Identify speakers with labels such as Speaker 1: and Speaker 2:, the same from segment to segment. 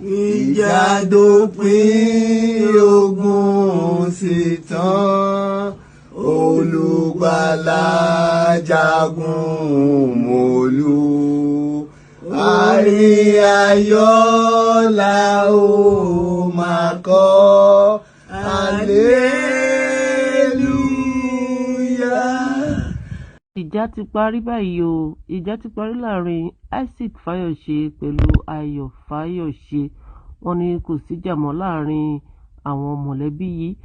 Speaker 1: Ìjà dópin ogun sì tán, olùgbàlà jagun mólú, àrí ayọ̀ la ó máa kọ, hallelujah.
Speaker 2: Ìjà ti parí báyìí o. Ìjà ti parí láàrin Isaac Fayose pẹ̀lú Ayo Fayose. Wọ́n ní kò síjà mọ́ láàrin àwọn mọ̀lẹ́bí yìí.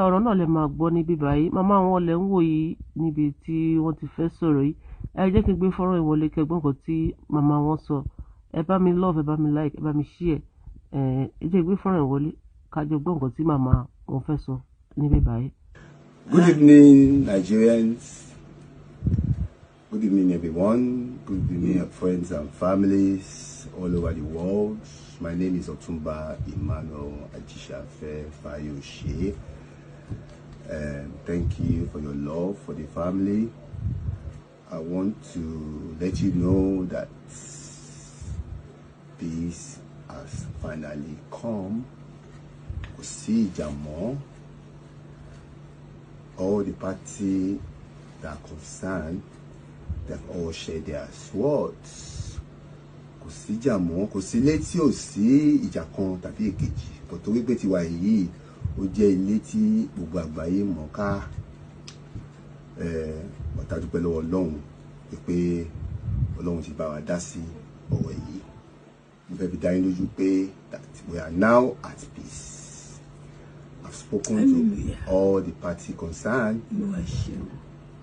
Speaker 2: Ọ̀rọ̀ náà lè máa gbọ́ níbí báyìí. Màmá wọn lè ń wò yìí níbi tí wọ́n ti fẹ́ sọ̀rọ̀ yìí. Ẹ jẹ́ kí n gbé fọ́nrán ìwọlé kẹ́gbọ́n nǹkan tí màmá wọn sọ. Ẹ bá mi love, ẹ bá mi like, ẹ bá mi share. Ẹ jẹ́ gbé fọ́nrán ìwọlé kájọ gbọ́ nǹkan tí màmá wọn fẹ́ sọ níbí báyìí.
Speaker 1: Good evening, Nigerians. Good evening, everyone. Good evening, friends and families all over the world. My name is Otumba Emmanuel Ayo Fayose. Thank you for your love for the family. I want to let you know that peace has finally come. Kò sí ìjà mọ́. All the parties that are concerned, they've all shared their swords. Kò sí ìjà mọ́, kò sí ilé tí ò sí ìjà kan tàbí èkejì. But torí pé tiwa yìí ó jẹ́ ilé tí gbogbo àgbáyé mọ̀ ká. Ọ̀tá dúpẹ́ lọ́wọ́ Ọlọ́run pé Ọlọ́run ti bá wa dá sí ọ̀rọ̀ yìí. Mo fẹ́ fi dá yín lójú pé that we are now at peace. I've spoken to all the parties concerned.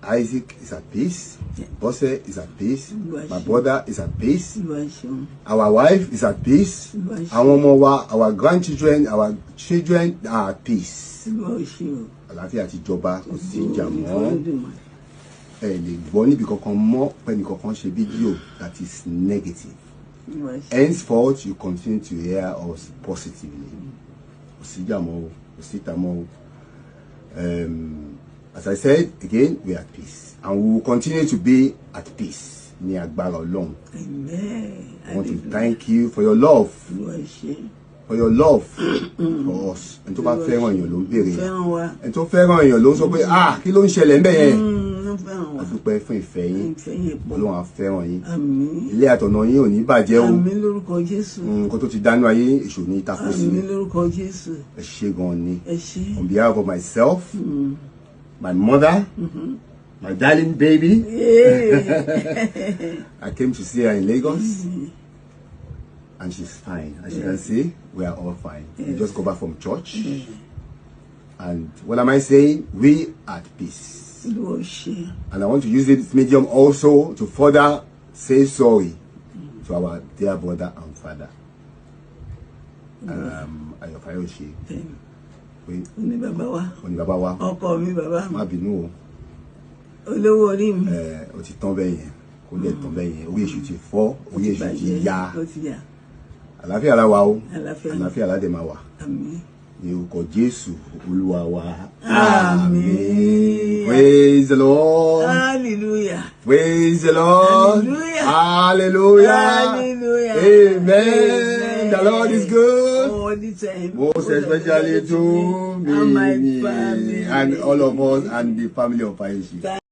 Speaker 1: Isaac is at peace. Bose is at peace. My brother is at peace. Our wife is at peace. Our grandchildren, our children are at peace. Àlàáfíà ti jọba, kò sí ìjà mọ́. Ẹ lè gbọ́ níbi kankan mọ́ pé nìkankan ṣe fídíò that is negative. Henceforth, you continue to hear us positively. Kò sí ìjà mọ́, kò sí ìjà mọ́. As I said again, we are at peace, and we will continue to be at peace. Ní agbára Ọlọ́run. Amen. I want to thank you for your love. For your love for us. Ẹni tó bá fẹ́ràn èèyàn ló ń béèrè. Ẹni tó fẹ́ràn èèyàn ló ń sọ pé kí ló ń ṣẹlẹ̀ ńbẹ̀ yẹn. A dúpẹ́ fún ìfẹ́ yín. Ọlọ́run á fẹ́ràn yín. Ilé àtọ̀nà yín ò ní bàjẹ́ o.
Speaker 2: Àmín lórúkọ Jésù.
Speaker 1: Nǹkan tó ti dánú ayé èṣù ní ìtakò sí.
Speaker 2: Àmín lórúkọ Jésù.
Speaker 1: Ẹ ṣé gan ni.
Speaker 2: Ẹ ṣé.
Speaker 1: On behalf of myself, my mother, my darling baby. I came to see her in Lagos, and she's fine. As you can see, we are all fine. We just got back from church. And what am I saying? We are at peace. And I want to use this medium also to further say sorry to our dear brother and father, Ayo Fayose.
Speaker 2: Oní bàbá wa.
Speaker 1: Oní bàbá wa.
Speaker 2: Ọkọ mi bàbá mi.
Speaker 1: Má bínú o.
Speaker 2: Olówó orí mi.
Speaker 1: Ó ti tán bẹ́ẹ̀ yẹn. Kò lè tán bẹ́ẹ̀ yẹn. Orí èṣù ti fọ́, orí èṣù ti yá. Àlàáfíà la wà o. Àlàáfíà la dẹ̀ máa wà. Àmín. Ní orúkọ Jésù Olúwa wa. Àmín. Praise the Lord. Hallelujah. Praise the Lord. Hallelujah. Hallelujah. Amen. The Lord is good. All the time. Most especially to me and all of us and the family of Fayose.